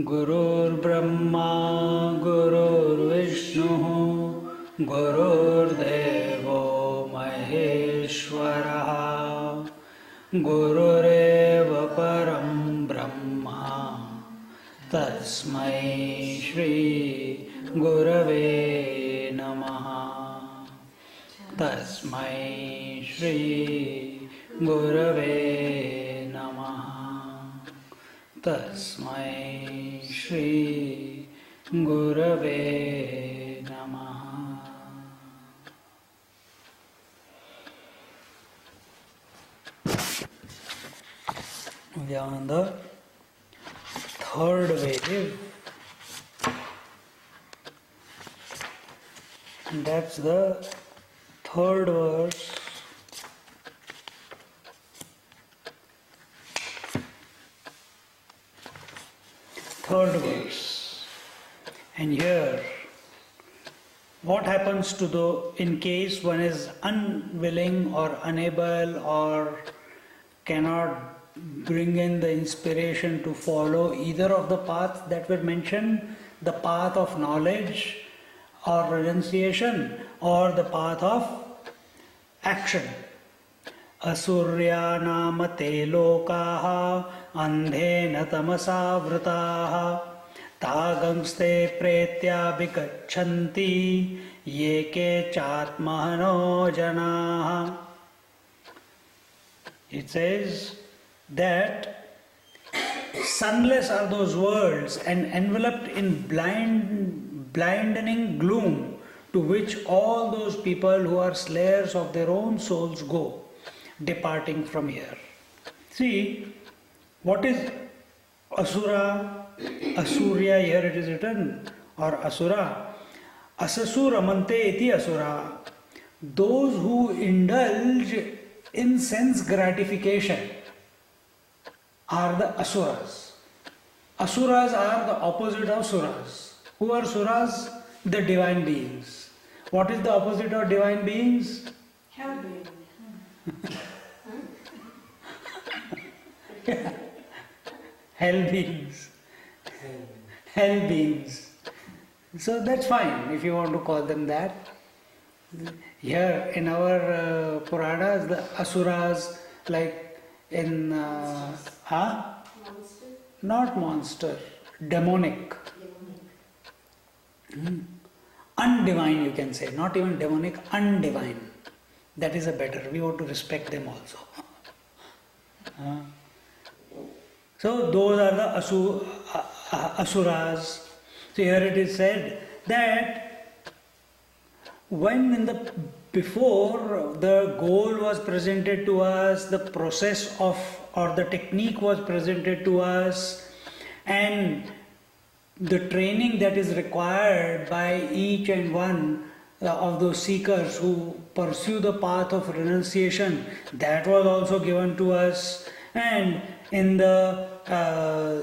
गुरुर्ब्रह्मा गुरुर्विष्णुः गुरुर्देवो महेश्वरः गुरुरेव परं ब्रह्मा तस्मै श्री गुरवे नमः तस्मै श्री गुरवे नमः तस्मै श्री गुरवे नमः. We are on the third wave, and that's the third verse. Third verse. And here, what happens to in case one is unwilling or unable or cannot bring in the inspiration to follow either of the paths that were mentioned, the path of knowledge or renunciation or the path of action. Asurya nama te lokaha andhena tamasa vrataha tagamste pretya vikachanti yeke chatmahano janaha. It says that sunless are those worlds and enveloped in blinding gloom to which all those people who are slayers of their own souls go, departing from here. See, what is Asura? Asurya, here it is written, or Asura. Asasura mante iti Asura. Those who indulge in sense gratification are the Asuras. Asuras are the opposite of Suras. Who are Suras? The divine beings. What is the opposite of divine beings? Hell beings. Hell beings. Hell beings. So that's fine if you want to call them that. Here in our Puranas, the Asuras, like in Monster. not monster, demonic. Undivine, you can say, not even demonic, undivine. That is a better. We want to respect them also. So those are the Asuras. So here it is said that when before the goal was presented to us, the process of or the technique was presented to us, and the training that is required by each and one of those seekers who pursue the path of renunciation, that was also given to us. And in the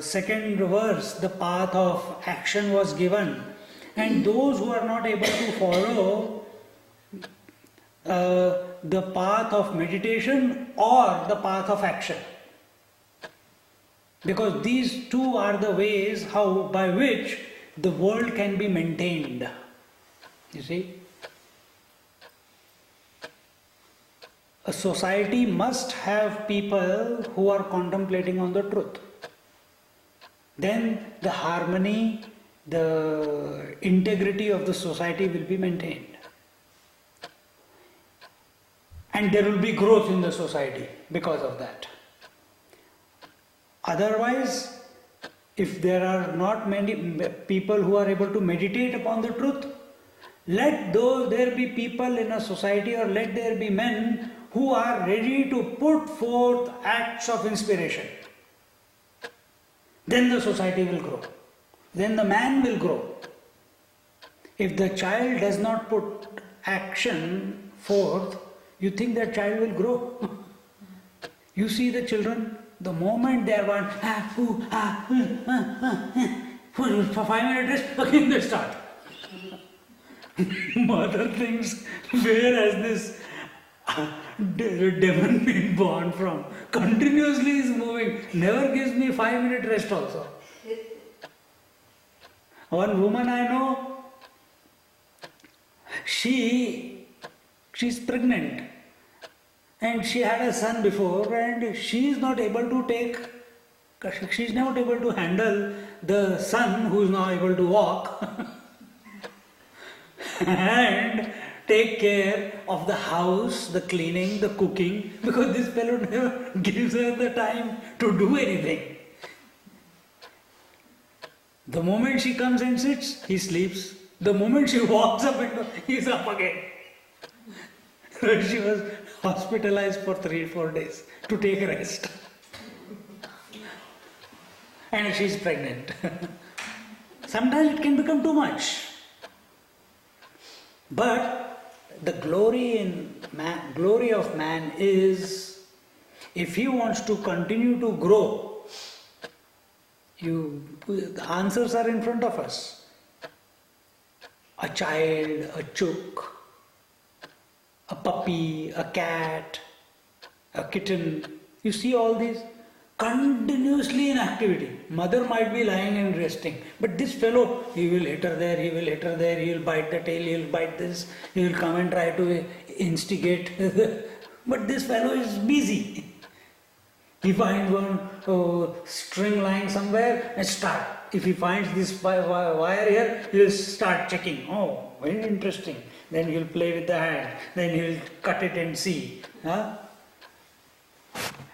second verse, the path of action was given. And those who are not able to follow the path of meditation or the path of action, because these two are the ways by which the world can be maintained. You see, a society must have people who are contemplating on the truth. Then the harmony, the integrity of the society will be maintained. And there will be growth in the society because of that. Otherwise, if there are not many people who are able to meditate upon the truth, let there be people in a society, or let there be men who are ready to put forth acts of inspiration. Then the society will grow. then the man will grow. If the child does not put action forth, you think that child will grow? You see the children, the moment they are one, for 5 minutes rest, again they start. Mother thinks, where has this demon been born from? Continuously is moving, never gives me 5 minute rest also. One woman I know, she's pregnant and she had a son before, and she's not able to handle the son who is now able to walk and take care of the house, the cleaning, the cooking, because this fellow never gives her the time to do anything. The moment she comes and sits, he sleeps. The moment she walks up, he's up again. She was hospitalized for 3-4 days to take rest. And she's pregnant. Sometimes it can become too much. But the glory of man is, if he wants to continue to grow, the answers are in front of us. A child, a chook, a puppy, a cat, a kitten. You see all these continuously in activity. Mother might be lying and resting, but this fellow, he will hit her there, he will hit her there, he will bite the tail, he will bite this, he will come and try to instigate. But this fellow is busy. He finds one string lying somewhere and start. If he finds this wire here, he will start checking. Oh, very interesting. Then he will play with the hand. Then he will cut it and see. Huh?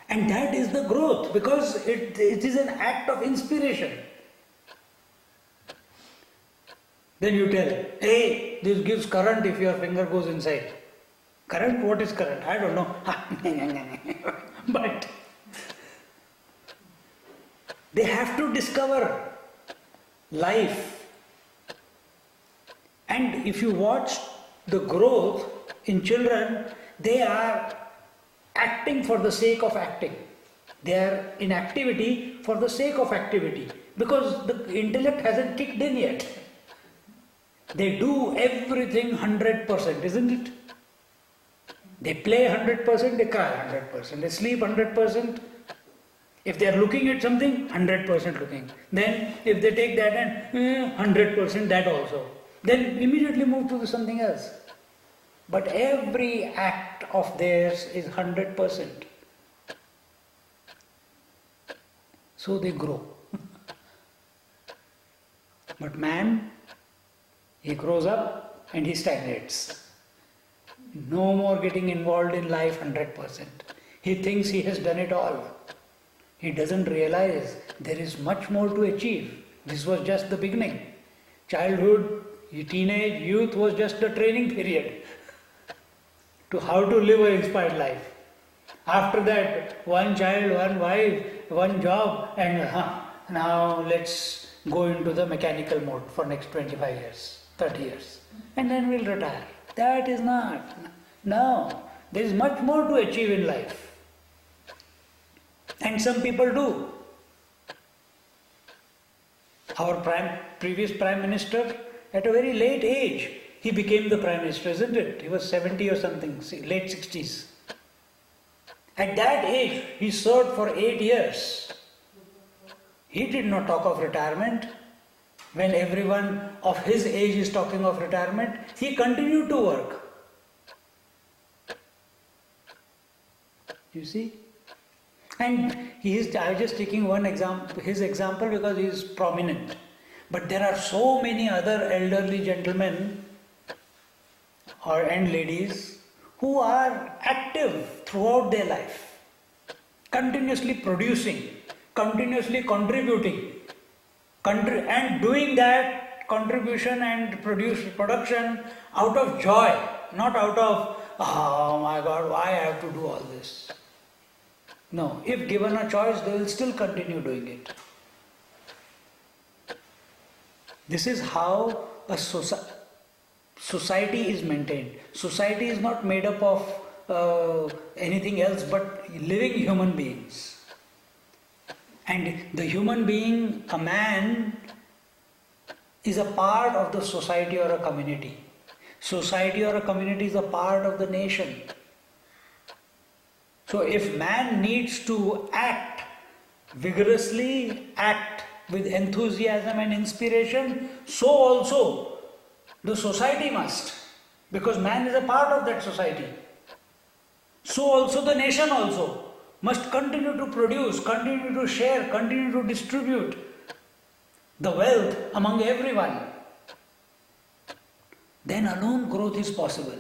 And that is the growth, because it is an act of inspiration. Then you tell, hey, this gives current if your finger goes inside. Current? What is current? I don't know. But they have to discover life. And if you watch the growth in children, they are acting for the sake of acting. They are in activity for the sake of activity, because the intellect hasn't kicked in yet. They do everything 100%, isn't it? They play 100%, they cry 100%, they sleep 100%. If they are looking at something, 100% looking. Then if they take that and 100% that also. Then immediately move to something else. But every act of theirs is 100%. So they grow. But man, he grows up and he stagnates. No more getting involved in life 100%. He thinks he has done it all. He doesn't realize there is much more to achieve. This was just the beginning. Childhood, teenage, youth was just the training period to how to live an inspired life. After that, one child, one wife, one job, and now let's go into the mechanical mode for next 25 years, 30 years. And then we'll retire. That is not. No, there is much more to achieve in life. And some people do. Our previous Prime Minister, at a very late age, he became the Prime Minister, isn't it? He was 70 or something, late 60s. At that age, he served for 8 years. He did not talk of retirement. When everyone of his age is talking of retirement, he continued to work. You see? And I was just taking one example, his example, because he is prominent. But there are so many other elderly gentlemen and ladies who are active throughout their life, continuously producing, continuously contributing, and doing that contribution and production out of joy, not out of, oh my God, why I have to do all this. No, if given a choice, they will still continue doing it. This is how a society is maintained. Society is not made up of anything else but living human beings. And the human being, a man, is a part of the society or a community. Society or a community is a part of the nation. So if man needs to act vigorously, act with enthusiasm and inspiration, so also the society must, because man is a part of that society. So also the nation also must continue to produce, continue to share, continue to distribute the wealth among everyone. Then alone growth is possible.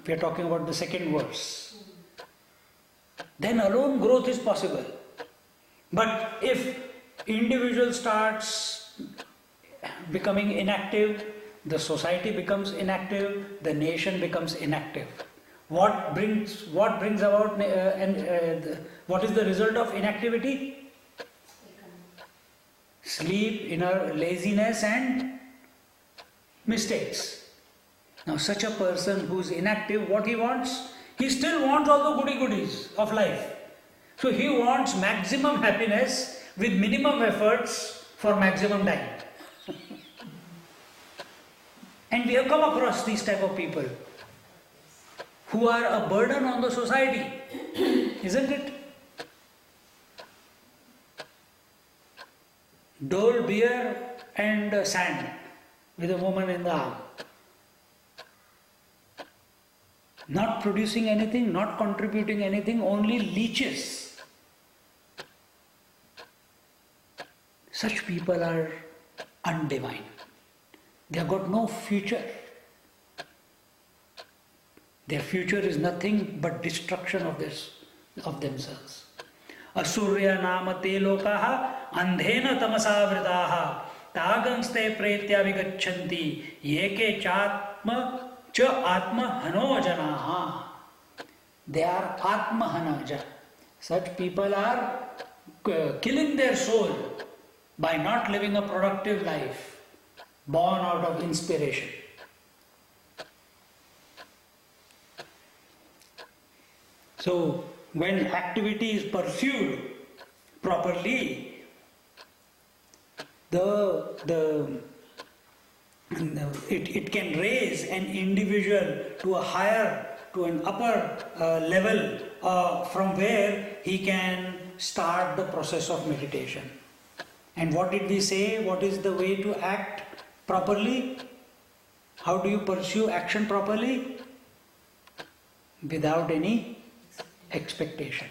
We are talking about the second verse. Then alone growth is possible. But if individual starts becoming inactive, the society becomes inactive, the nation becomes inactive. What brings about what is the result of inactivity? Sleep, inner laziness and mistakes. Now such a person who is inactive, what he wants? He still wants all the goodies of life. So he wants maximum happiness with minimum efforts for maximum time. And we have come across these type of people who are a burden on the society, isn't it? Dole, beer and sand with a woman in the arm. Not producing anything, not contributing anything, only leeches. Such people are undivine. They have got no future. Their future is nothing but destruction of themselves. Asurya nama te lokaha andhena tamasavritaha taganste pretya vigachanti yeke chatma cha atma hanojanaha. They are atma hanaja. Such people are killing their soul by not living a productive life born out of inspiration. So, when activity is pursued properly, it can raise an individual to a higher, to an upper level from where he can start the process of meditation. And what did we say? What is the way to act properly? How do you pursue action properly? Without any expectation,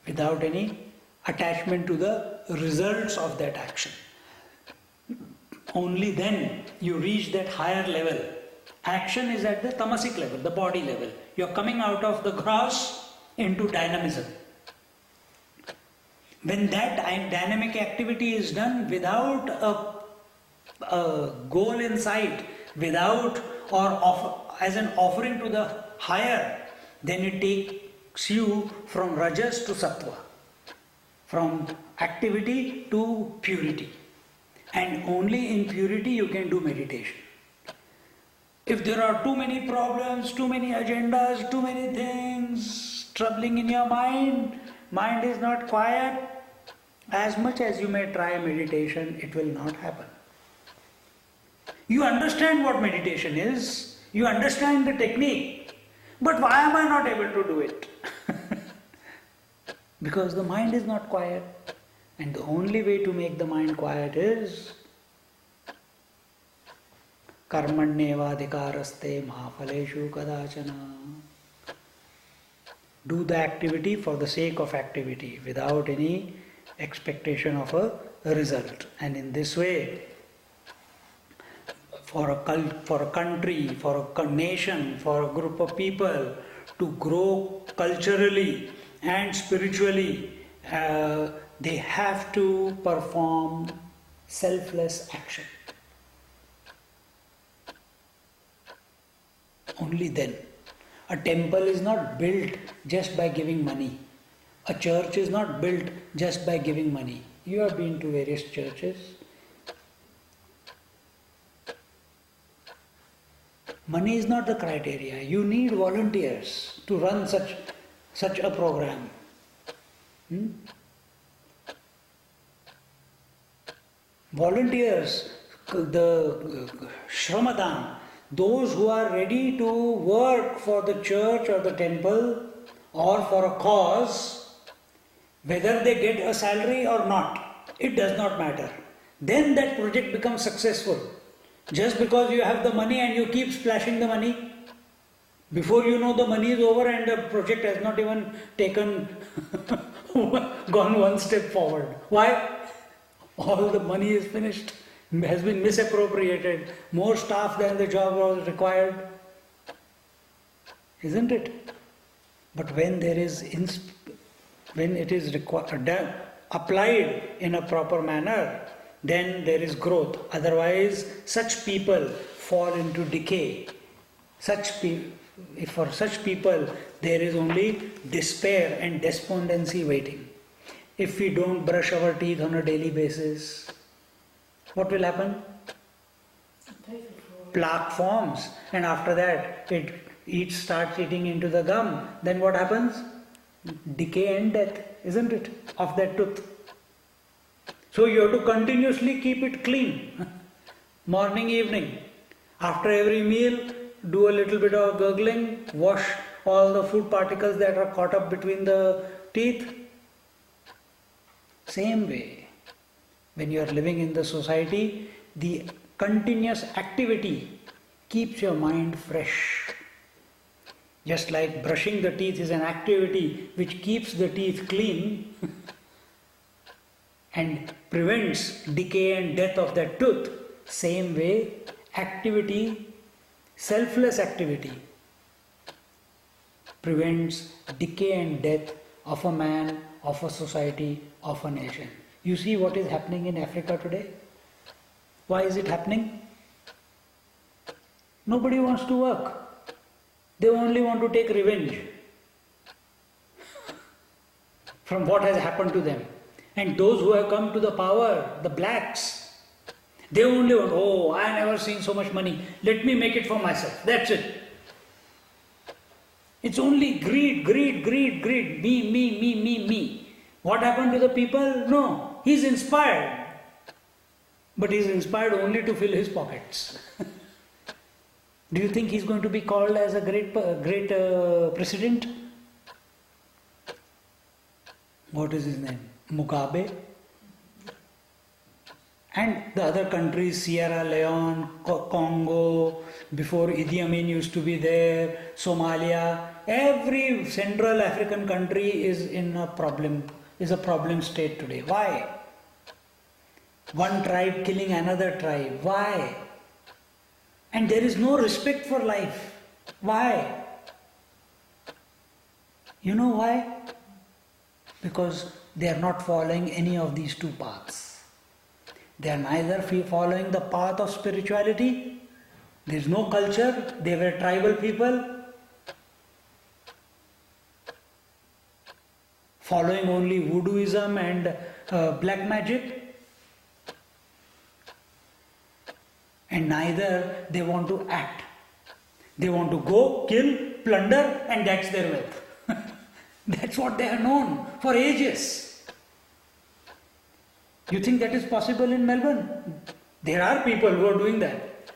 without any attachment to the results of that action. Only then you reach that higher level. Action is at the tamasic level, the body level. You are coming out of the gross into dynamism. When that dynamic activity is done without a goal in sight, without as an offering to the higher, then it takes you from rajas to sattva, from activity to purity. And only in purity you can do meditation. If there are too many problems, too many agendas, too many things troubling in your mind, mind is not quiet, as much as you may try meditation, it will not happen. You understand what meditation is, you understand the technique, but why am I not able to do it? Because the mind is not quiet. And the only way to make the mind quiet is karmanyevadhikaraste mahaphaleshu kadachana. Do the activity for the sake of activity without any expectation of a result. And in this way, for a country, for a nation, for a group of people to grow culturally and spiritually, they have to perform selfless action. Only then. A temple is not built just by giving money. A church is not built just by giving money. You have been to various churches. Money is not the criteria. You need volunteers to run such a program. Volunteers, the Shramadhan, those who are ready to work for the church or the temple or for a cause, whether they get a salary or not, it does not matter. Then that project becomes successful. Just because you have the money and you keep splashing the money, before you know the money is over and the project has not even gone one step forward. Why? All the money is finished, has been misappropriated, more staff than the job was required. Isn't it? But when it is applied in a proper manner, then there is growth. Otherwise, such people fall into decay. For such people, there is only despair and despondency waiting. If we don't brush our teeth on a daily basis, what will happen? Plaque forms, and after that, it starts eating into the gum. Then what happens? Decay and death, isn't it? Of that tooth. So you have to continuously keep it clean. Morning, evening. After every meal, do a little bit of gurgling, wash all the food particles that are caught up between the teeth. Same way, when you are living in the society, the continuous activity keeps your mind fresh. Just like brushing the teeth is an activity which keeps the teeth clean and prevents decay and death of that tooth, same way, activity, selfless activity, prevents decay and death of a man, of a society, of a nation. You see what is happening in Africa today? Why is it happening? Nobody wants to work. They only want to take revenge from what has happened to them. And those who have come to the power, the blacks, they only want, oh, I have never seen so much money. Let me make it for myself. That's it. It's only greed, greed, greed, greed. Me, me, me, me, me. What happened to the people? No. He's inspired. But he's inspired only to fill his pockets. Do you think he's going to be called as a great president? What is his name? Mugabe? And the other countries, Sierra Leone, Congo, before Idi Amin used to be there, Somalia, every Central African country is a problem state today. Why? One tribe killing another tribe. Why? And there is no respect for life. Why? You know why? Because they are not following any of these two paths. They are neither following the path of spirituality. There is no culture. They were tribal people, following only voodooism and black magic. And neither they want to act. They want to go, kill, plunder, and that's their wealth. That's what they are known for ages. You think that is possible in Melbourne? There are people who are doing that.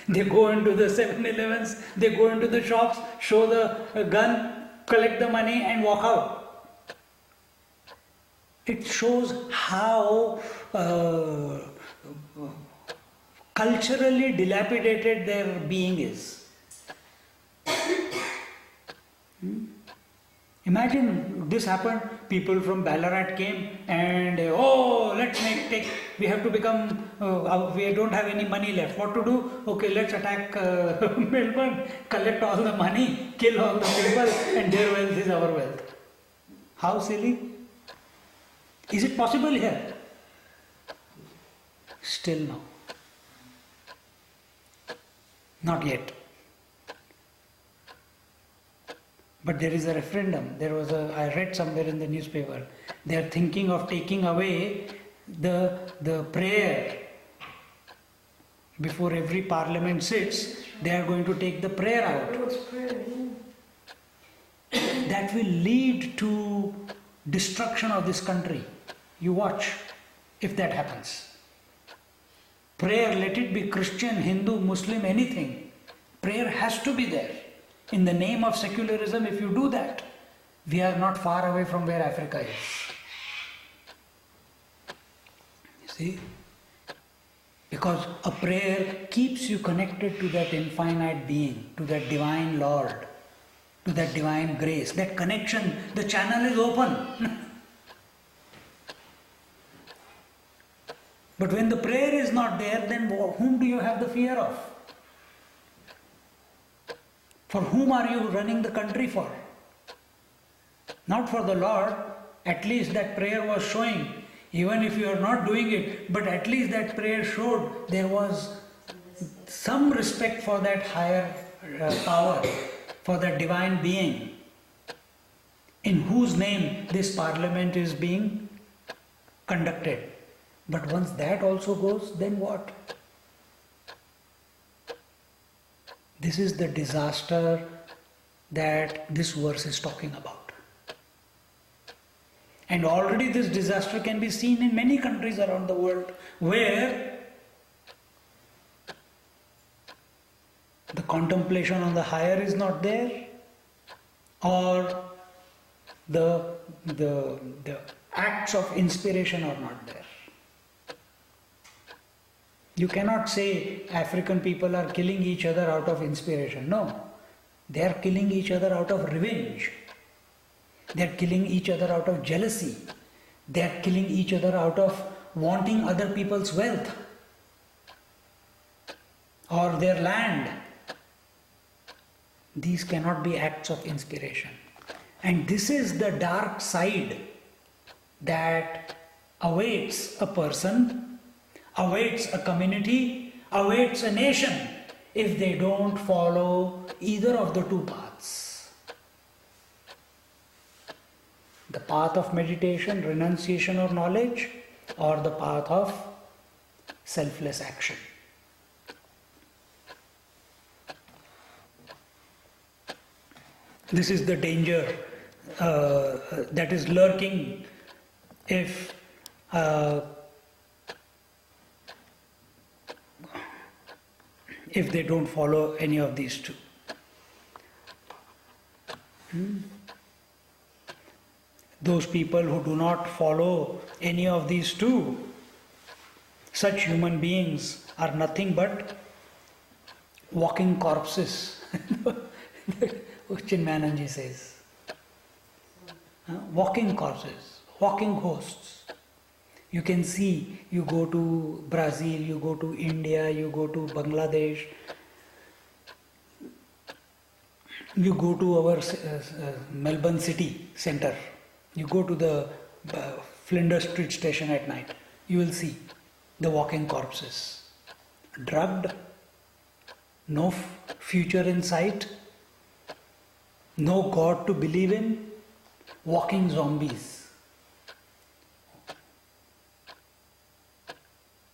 They go into the 7-Elevens, they go into the shops, show the gun, collect the money and walk out. It shows how culturally dilapidated their being is. Imagine this happened, people from Ballarat came and we have to become, we don't have any money left. What to do? Okay, let's attack Melbourne, collect all the money, kill all the people, and their wealth is our wealth. How silly? Is it possible here? Still no. Not yet. But there is a referendum. I read somewhere in the newspaper, they are thinking of taking away the prayer. Before every parliament sits, they are going to take the prayer out. That will lead to destruction of this country. You watch if that happens. Prayer, let it be Christian, Hindu, Muslim, anything. Prayer has to be there. In the name of secularism, if you do that, we are not far away from where Africa is. You see? Because a prayer keeps you connected to that infinite being, to that divine Lord, to that divine grace. That connection, the channel is open. But when the prayer is not there, then whom do you have the fear of? For whom are you running the country for? Not for the Lord. At least that prayer was showing, even if you are not doing it, but at least that prayer showed there was some respect for that higher power, for that divine being, in whose name this parliament is being conducted. But once that also goes, then what? This is the disaster that this verse is talking about. And already this disaster can be seen in many countries around the world where the contemplation on the higher is not there, or the acts of inspiration are not there. You cannot say African people are killing each other out of inspiration. No, they are killing each other out of revenge. They are killing each other out of jealousy. They are killing each other out of wanting other people's wealth or their land. These cannot be acts of inspiration. And this is the dark side that awaits a person, awaits a community, awaits a nation if they don't follow either of the two paths. The path of meditation, renunciation or knowledge, or the path of selfless action. This is the danger that is lurking if they don't follow any of these two. Those people who do not follow any of these two, such human beings are nothing but walking corpses. Chinmayananji says. Walking corpses, walking ghosts. You can see, you go to Brazil, you go to India, you go to Bangladesh, you go to our Melbourne city centre, you go to the Flinders Street station at night, you will see the walking corpses. Drugged, no future in sight, no God to believe in, walking zombies.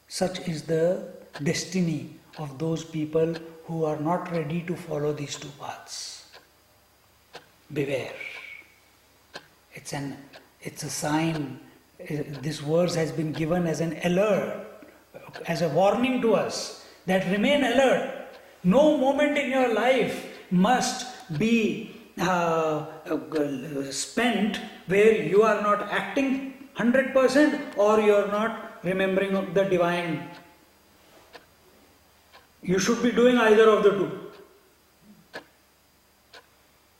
Such is the destiny of those people who are not ready to follow these two paths. Beware. It's a sign. This verse has been given as an alert, as a warning to us that remain alert. No moment in your life must be spent where you are not acting 100% or you are not remembering the divine. You should be doing either of the two.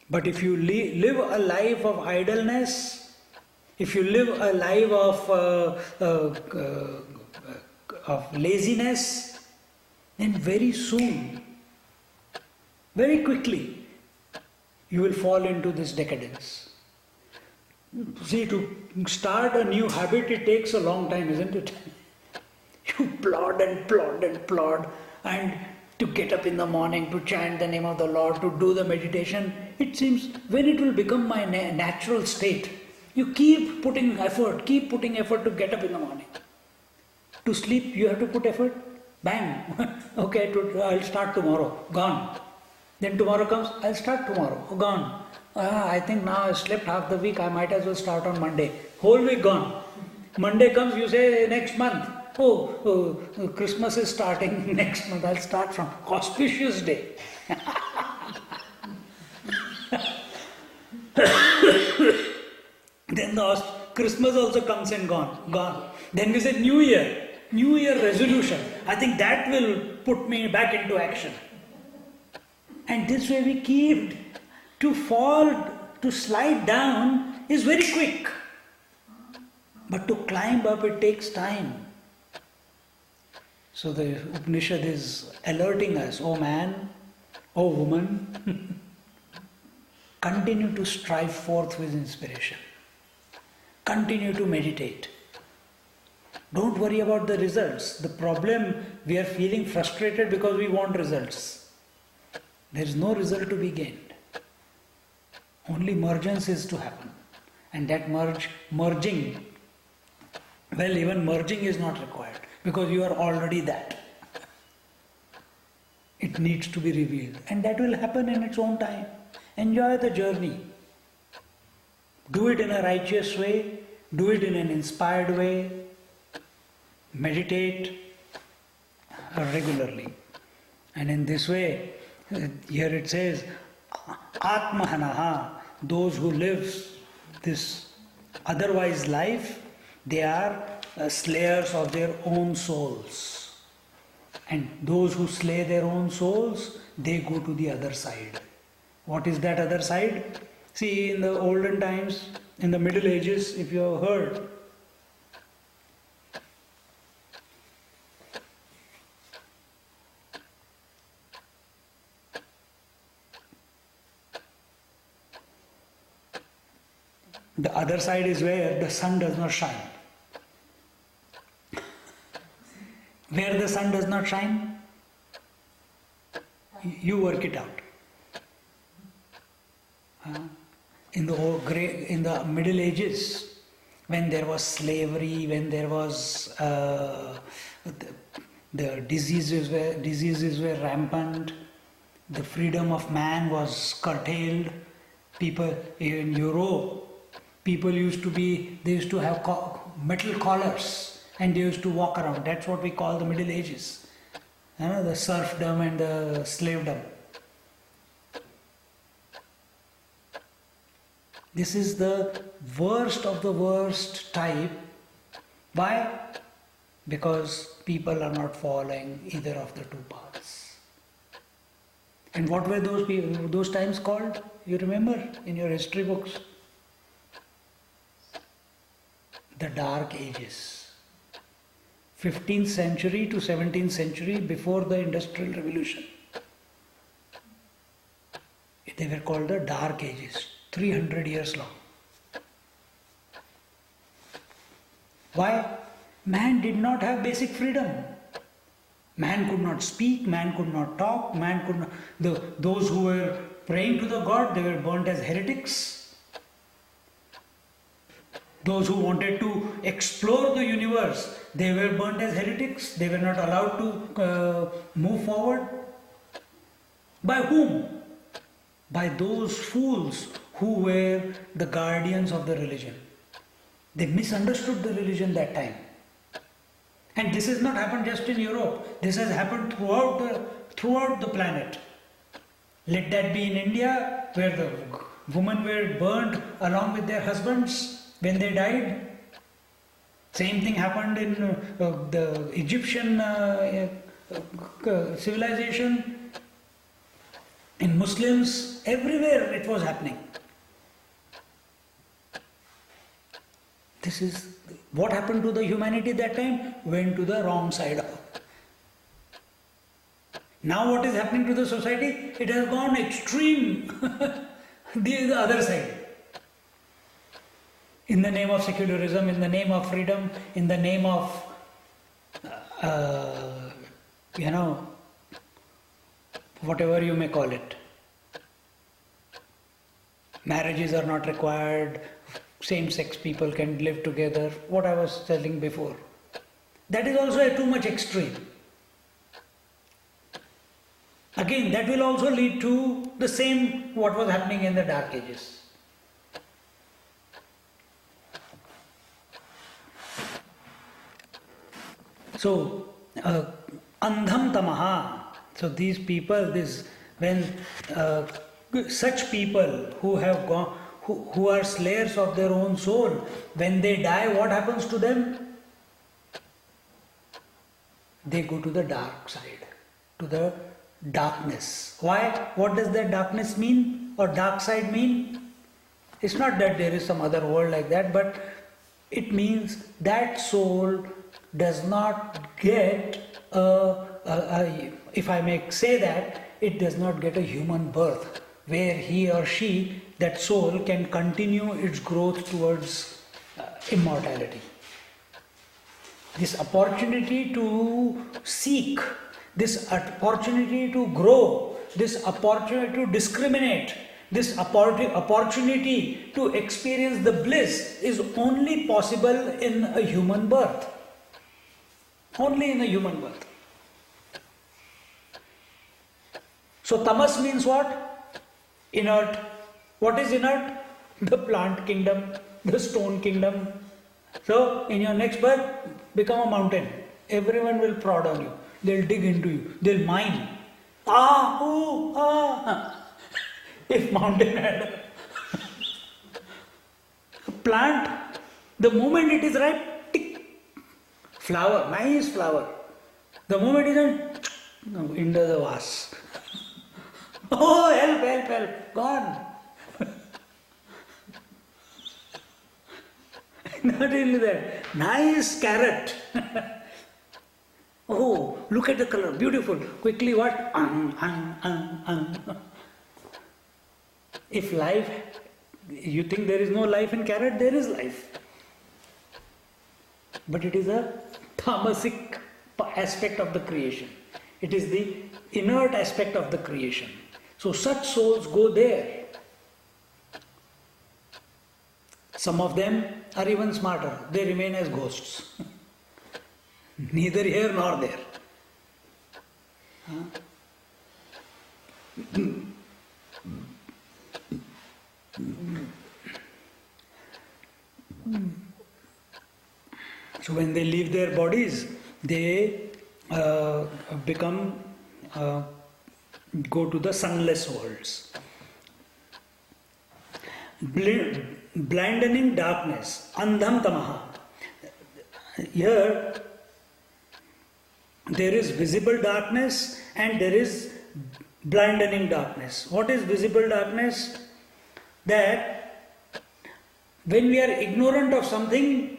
But if you live a life of idleness, if you live a life of laziness, then very soon, very quickly, you will fall into this decadence. See, to start a new habit, it takes a long time, isn't it? You plod and plod and plod, and to get up in the morning, to chant the name of the Lord, to do the meditation. It seems when it will become my natural state, you keep putting effort to get up in the morning. To sleep, you have to put effort. Bang! Okay, I'll start tomorrow. Gone. Then tomorrow comes, I'll start tomorrow. Gone. I think now I slept half the week, I might as well start on Monday. Whole week gone. Monday comes, you say next month. Christmas is starting next month. I'll start from auspicious day. Then Christmas also comes and gone. Then we say New Year resolution. I think that will put me back into action. And this way we keep to slide down is very quick. But to climb up it takes time. So the Upanishad is alerting us, oh man, oh woman, continue to strive forth with inspiration. Continue to meditate. Don't worry about the results. The problem, we are feeling frustrated because we want results. There is no result to be gained. Only mergence is to happen. And that merging, well, even merging is not required because you are already that. It needs to be revealed. And that will happen in its own time. Enjoy the journey. Do it in a righteous way. Do it in an inspired way. Meditate regularly. And in this way, here it says, Atmahanaha, those who live this otherwise life, they are slayers of their own souls. And those who slay their own souls, they go to the other side. What is that other side? See, in the olden times, in the Middle Ages, if you have heard, the other side is where the sun does not shine. Where the sun does not shine, you work it out. In the Middle Ages, when there was slavery, when there was the diseases were rampant, the freedom of man was curtailed. People in Europe, they used to have metal collars and they used to walk around. That's what we call the Middle Ages. The serfdom and the slavedom. This is the worst of the worst type. Why? Because people are not following either of the two paths. And what were those times called? You remember in your history books? The Dark Ages. 15th century to 17th century, before the Industrial Revolution. They were called the Dark Ages. 300 years long. Why? Man did not have basic freedom. Man could not speak, man could not talk, man could not... Those who were praying to the God, they were burnt as heretics. Those who wanted to explore the universe, they were burnt as heretics. They were not allowed to move forward. By whom? By those fools who were the guardians of the religion. They misunderstood the religion that time. And this has not happened just in Europe. This has happened throughout the planet. Let that be in India, where the women were burnt along with their husbands when they died. Same thing happened in the Egyptian civilization. In Muslims, everywhere it was happening. This is what happened to the humanity that time, went to the wrong side. Now what is happening to the society? It has gone extreme, the other side. In the name of secularism, in the name of freedom, in the name of, whatever you may call it. Marriages are not required, same-sex people can live together, what I was telling before. That is also a too much extreme. Again, that will also lead to the same what was happening in the Dark Ages. So, andham tamaha. So these people, such people who have gone, who are slayers of their own soul, when they die, what happens to them? They go to the dark side, to the darkness. Why? What does that darkness mean or dark side mean? It's not that there is some other world like that, but it means that soul does not get if I may say that, it does not get a human birth where he or she, that soul, can continue its growth towards immortality. This opportunity to seek, this opportunity to grow, this opportunity to discriminate, this opportunity to experience the bliss is only possible in a human birth. Only in a human birth. So tamas means what? Inert. What is inert? The plant kingdom, the stone kingdom. So in your next birth, become a mountain. Everyone will prod on you. They'll dig into you. They'll mine. If mountain had a plant, the moment it is ripe, tick, flower, nice flower. The moment it is into the vase. Oh, help, gone. Not only that, nice carrot. Oh, look at the color, beautiful. Quickly what? If life, you think there is no life in carrot, there is life. But it is a tamasic aspect of the creation. It is the inert aspect of the creation. So such souls go there. Some of them are even smarter. They remain as ghosts. Neither here nor there. So when they leave their bodies, they go to the sunless worlds. Blinding darkness, andham tamaha. Here, there is visible darkness and there is blinding darkness. What is visible darkness? That when we are ignorant of something,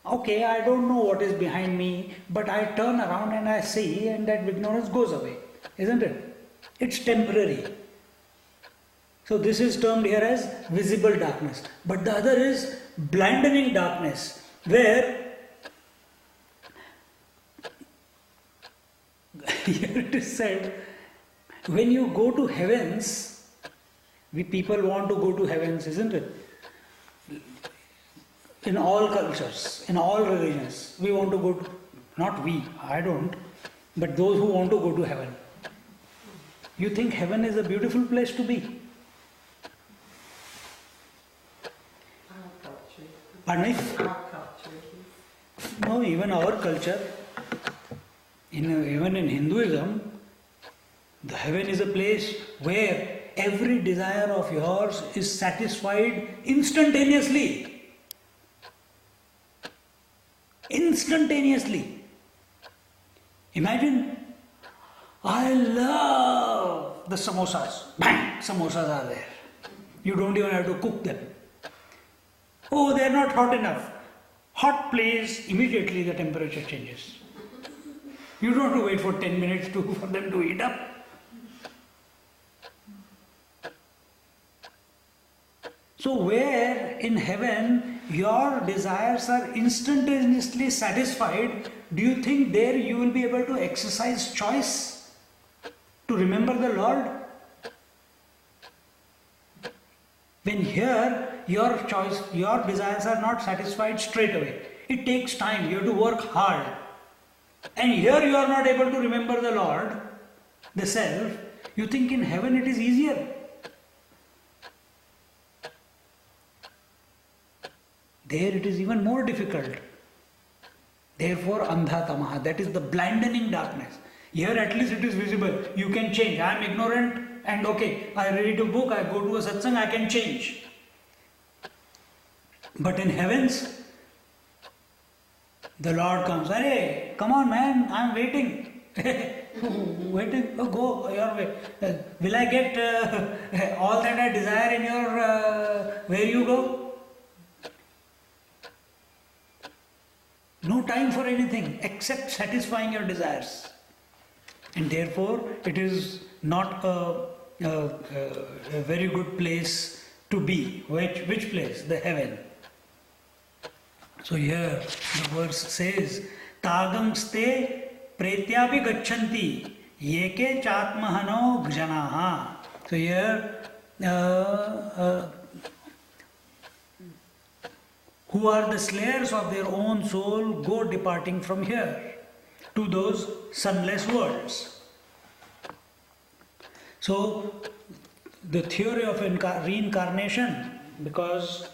okay, I don't know what is behind me, but I turn around and I see, and that ignorance goes away, isn't it? It's temporary. So this is termed here as visible darkness. But the other is blinding darkness, where here it is said, when you go to heavens, we people want to go to heavens, isn't it? In all cultures, in all religions, we want to go to, not we, I don't, but those who want to go to heaven. You think heaven is a beautiful place to be? Pardon me? No, even our culture, even in Hinduism, the heaven is a place where every desire of yours is satisfied instantaneously. Instantaneously. Imagine, I love the samosas. Bang! Samosas are there. You don't even have to cook them. Oh, they are not hot enough. Hot place, immediately the temperature changes. You don't have to wait for 10 minutes for them to heat up. So where in heaven your desires are instantaneously satisfied, do you think there you will be able to exercise choice? to remember the Lord? When here your choice, your desires are not satisfied straight away. It takes time, you have to work hard. And here you are not able to remember the Lord, the self. You think in heaven it is easier. There it is even more difficult. Therefore, andha tamaha, that is the blinding darkness. Here at least it is visible. You can change. I am ignorant and okay, I read a book, I go to a satsang, I can change. But in heavens, the Lord comes, hey, come on man, I am waiting. Waiting, oh, go your way. Will I get all that I desire in your, where you go? No time for anything except satisfying your desires. And therefore, it is not a very good place to be. Which place? The heaven. So here the verse says, Tagam ste pretyapi gachanti yeke chatmahano bhajanaha. So here, who are the slayers of their own soul go departing from here to those sunless worlds. So the theory of reincarnation, because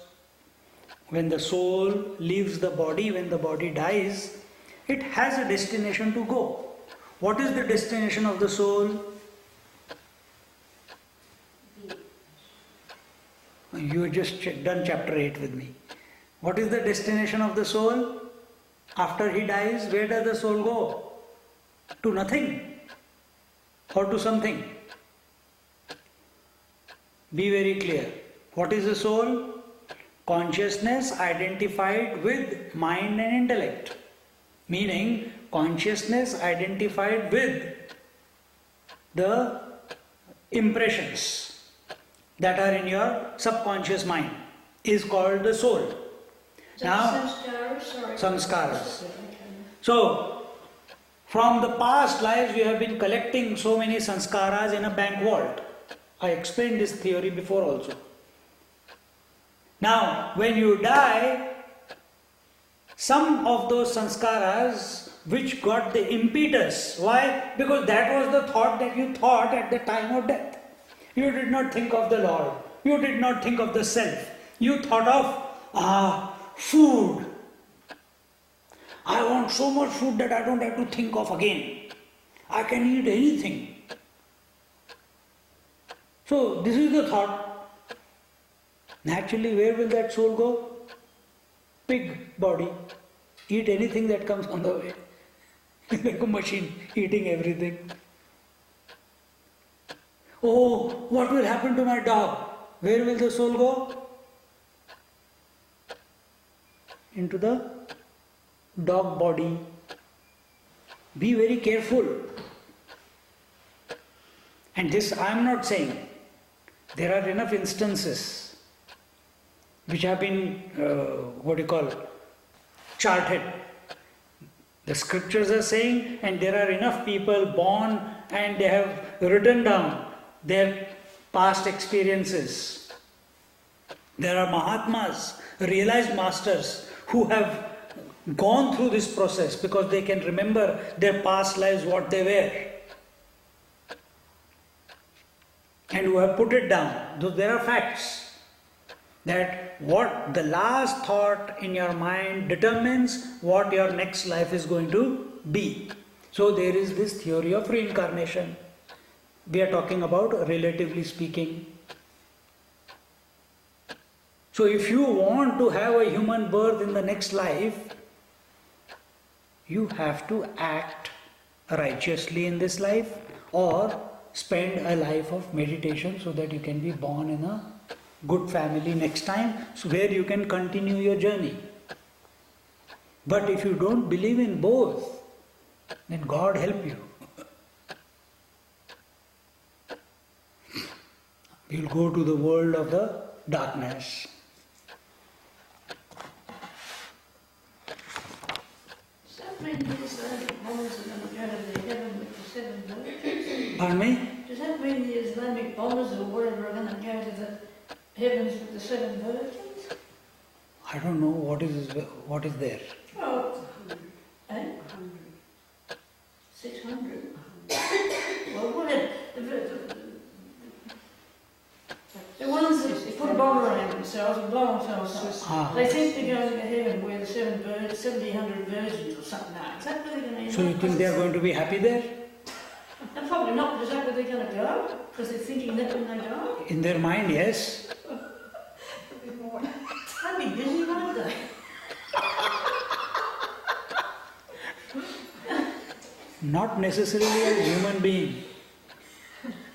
when the soul leaves the body, when the body dies, it has a destination to go. What is the destination of the soul? You just done chapter 8 with me. What is the destination of the soul? After he dies, where does the soul go? To nothing or to something. Be very clear. What is the soul? Consciousness identified with mind and intellect. Meaning, consciousness identified with the impressions that are in your subconscious mind is called the soul. Now, samskaras. So, from the past lives we have been collecting so many sanskaras in a bank vault. I explained this theory before also. Now, when you die, some of those sanskaras which got the impetus, why? Because that was the thought that you thought at the time of death. You did not think of the Lord. You did not think of the self. You thought of, food. I want so much food that I don't have to think of again. I can eat anything. So this is the thought. Naturally, where will that soul go? Pig body. Eat anything that comes on the way. Like a machine, eating everything. Oh, what will happen to my dog? Where will the soul go? Into the dog body. Be very careful. And this I am not saying. There are enough instances which have been, charted. The scriptures are saying, and there are enough people born and they have written down their past experiences. There are Mahatmas, realized masters, who have gone through this process because they can remember their past lives, what they were, and who have put it down. Though there are facts that what the last thought in your mind determines what your next life is going to be. So there is this theory of reincarnation. We are talking about relatively speaking. So if you want to have a human birth in the next life, you have to act righteously in this life or spend a life of meditation so that you can be born in a good family next time, so where you can continue your journey. But if you don't believe in both, then God help you. You'll go to the world of the darkness. Suffering is the most of the heaven seven virgins? Pardon me? Does that mean the Islamic bombers or whatever are going to go to the heavens with the seven virgins? I don't know what is there. Oh, 600. Well, whatever. The ones that put a bomb around themselves and blow themselves up, they think they're going to heaven where the 700 virgins or something are. Is that where they're going to So you think they are going to be happy there? And probably not, but is that where they're going to go? Because they're thinking that when they die? In their mind, yes. They'd be busy, won't they? Not necessarily as human being.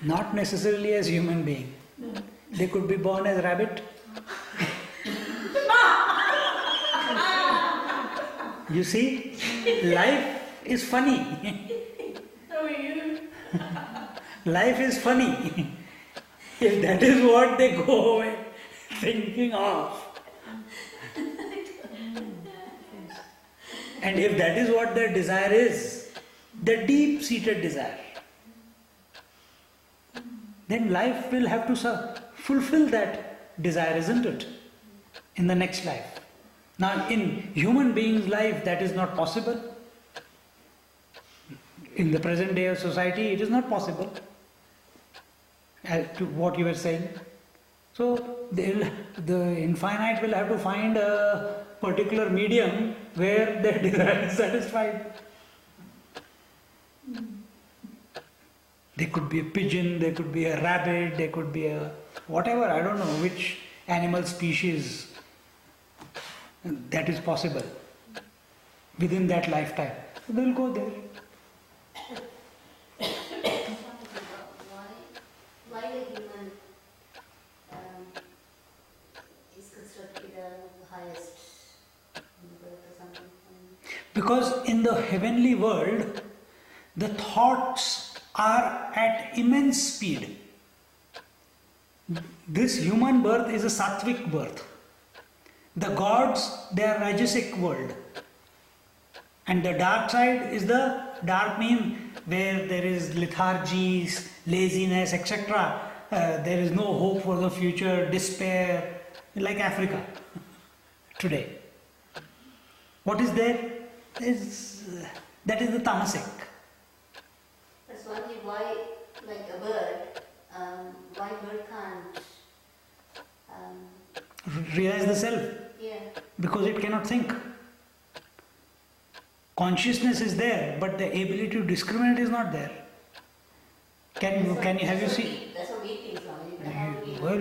Not necessarily as human being. No. They could be born as rabbit. You see, life is funny. How are you? Life is funny. If that is what they go away thinking of, and if that is what their desire is, the deep-seated desire, then life will have to fulfill that desire, isn't it? In the next life. Now, in human beings' life, that is not possible. In the present day of society, it is not possible. As to what you were saying. So, the infinite will have to find a particular medium where their desire is satisfied. There could be a pigeon, there could be a rabbit, there could be a whatever, I don't know which animal species that is possible within that lifetime. So they'll go there. Why the human is considered to be the highest birth or something? Because in the heavenly world, the thoughts are at immense speed. This human birth is a sattvic birth. The gods, they are rajasic world. And the dark side is the dark mean where there is lethargy, laziness, etc. There is no hope for the future, despair, like Africa today. What is there? That is the tamasic. That's why, like a bird, why bird can't Realize the self. yeah. Because it cannot think. Consciousness is there, but the ability to discriminate is not there. Can you have you seen? That's what we think, Swami. Well,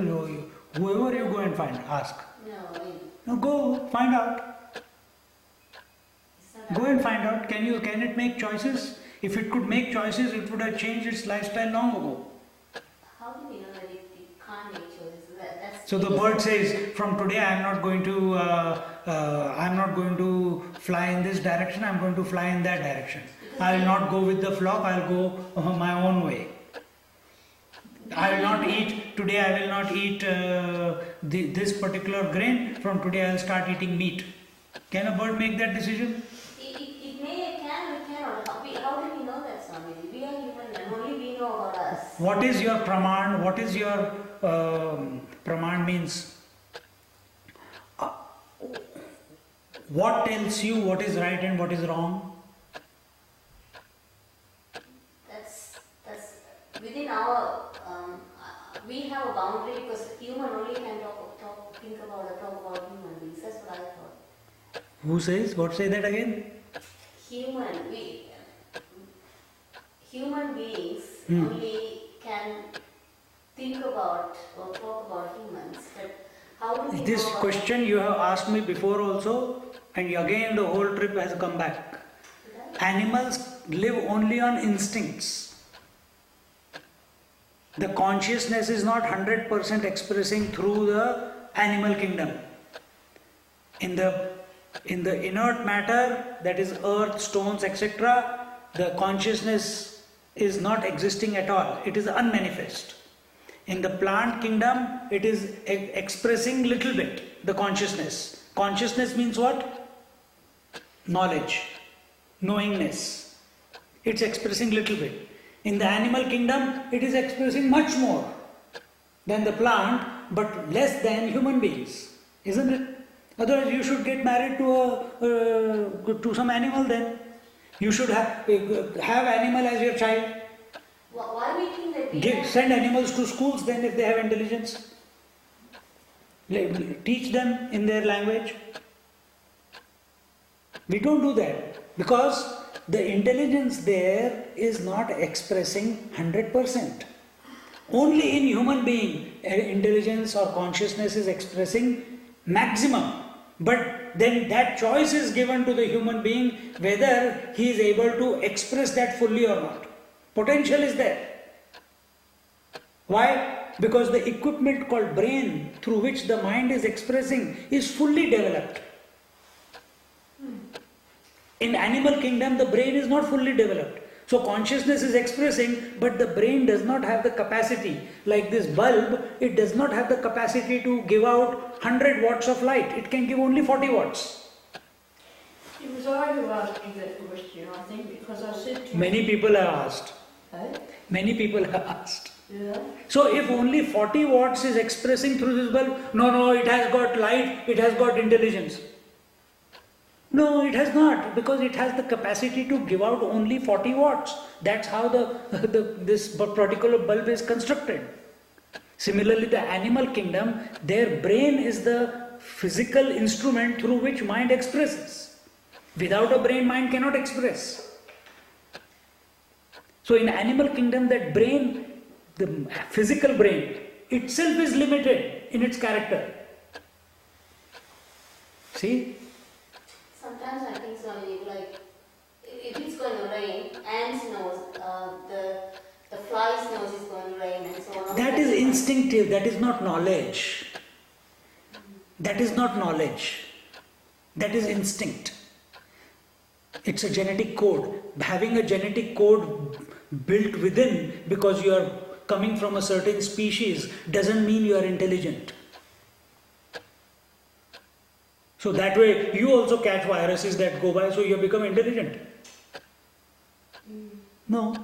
whoever you go and find, ask. No, No, go find out. Go and find out. Can it make choices? If it could make choices, it would have changed its lifestyle long ago. how do we know that it can't make choices? That's So the bird says, from today I am not going to fly in this direction, I am going to fly in that direction. I will not go with the flock, I will go my own way. I will not eat, today I will not eat this particular grain, from today I will start eating meat. Can a bird make that decision? It may, it can, it cannot. How do we know that, Swami? We are human and only we know about us. What is your praman? What is your praman means? What tells you what is right and what is wrong? That's within our, we have a boundary because human only can think about or talk about human beings. That's what I thought. Who says? What say that again? Human beings only can think about or talk about humans, but how do we This know about question you have asked me before also, and again the whole trip has come back. Animals live only on instincts. The consciousness is not 100% expressing through the animal kingdom. In the inert matter, that is earth, stones, etc., the consciousness is not existing at all. It is unmanifest. In the plant kingdom, it is expressing little bit, the consciousness. Consciousness means what? Knowledge, knowingness. It's expressing little bit. In the animal kingdom, it is expressing much more than the plant, but less than human beings, isn't it? Otherwise, you should get married to some animal. Then you should have animal as your child. Why we think that we Send animals to schools then if they have intelligence. Teach them in their language. We don't do that because the intelligence there is not expressing 100%. Only in human being intelligence or consciousness is expressing maximum. But then that choice is given to the human being whether he is able to express that fully or not. Potential is there. Why? Because the equipment called brain through which the mind is expressing is fully developed. In animal kingdom, the brain is not fully developed. So consciousness is expressing, but the brain does not have the capacity. Like this bulb, it does not have the capacity to give out 100 watts of light. It can give only 40 watts. It was I who asked you that question, I think, because I said to you... Many people have asked. Eh? Many people have asked. Yeah. So if only 40 watts is expressing through this bulb, no, it has got light, it has got intelligence. No, it has not, because it has the capacity to give out only 40 watts. That's how this particular bulb is constructed. Similarly, the animal kingdom, their brain is the physical instrument through which mind expresses. Without a brain, mind cannot express. So in animal kingdom, that brain, the physical brain itself is limited in its character. See? Sometimes I think, Swami, like if it's going to rain, ants knows, the flies knows it's going to rain and so on. That is instinctive, that is not knowledge. That is not knowledge. That is instinct. It's a genetic code. Having a genetic code built within because you are coming from a certain species doesn't mean you are intelligent. So that way you also catch viruses that go by, so you become intelligent. No.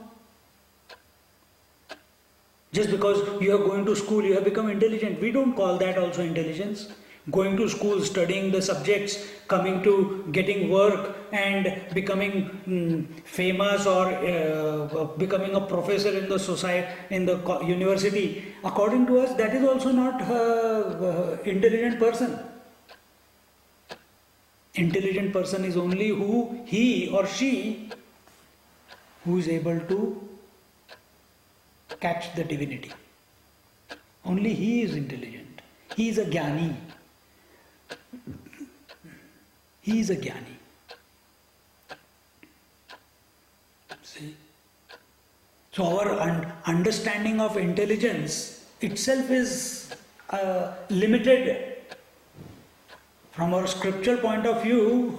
Just because you are going to school, you have become intelligent. We don't call that also intelligence. Going to school, studying the subjects, coming to getting work and becoming famous or becoming a professor in the society, in the university, according to us, that is also not intelligent person. Intelligent person is only he or she who is able to catch the divinity. Only he is intelligent. He is a jnani. He is a jnani. See? So our understanding of intelligence itself is limited. From our scriptural point of view,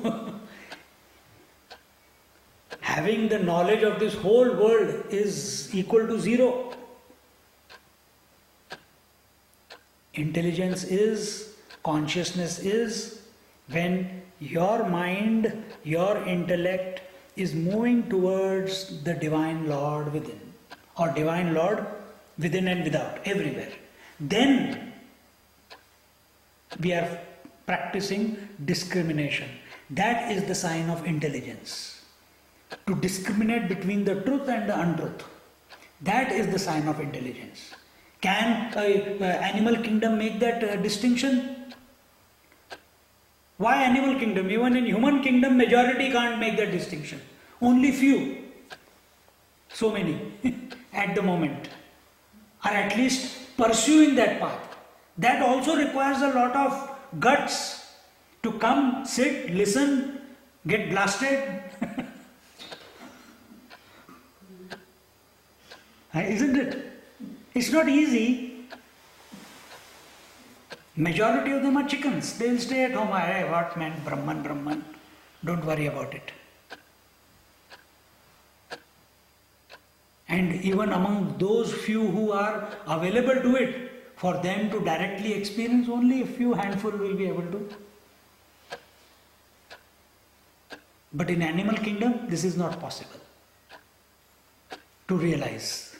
having the knowledge of this whole world is equal to zero. Intelligence is, consciousness is, when your mind, your intellect is moving towards the Divine Lord within, or Divine Lord within and without, everywhere. Then we are practicing discrimination. That is the sign of intelligence. To discriminate between the truth and the untruth. That is the sign of intelligence. Can animal kingdom make that distinction? Why animal kingdom? Even in human kingdom, majority can't make that distinction. Only few, so many at the moment, are at least pursuing that path. That also requires a lot of guts to come, sit, listen, get blasted. Isn't it? It's not easy. Majority of them are chickens. They'll stay at home. Hey, what man, Brahman. Don't worry about it. And even among those few who are available to it, for them to directly experience, only a few handful will be able to. But in animal kingdom, this is not possible. to realize,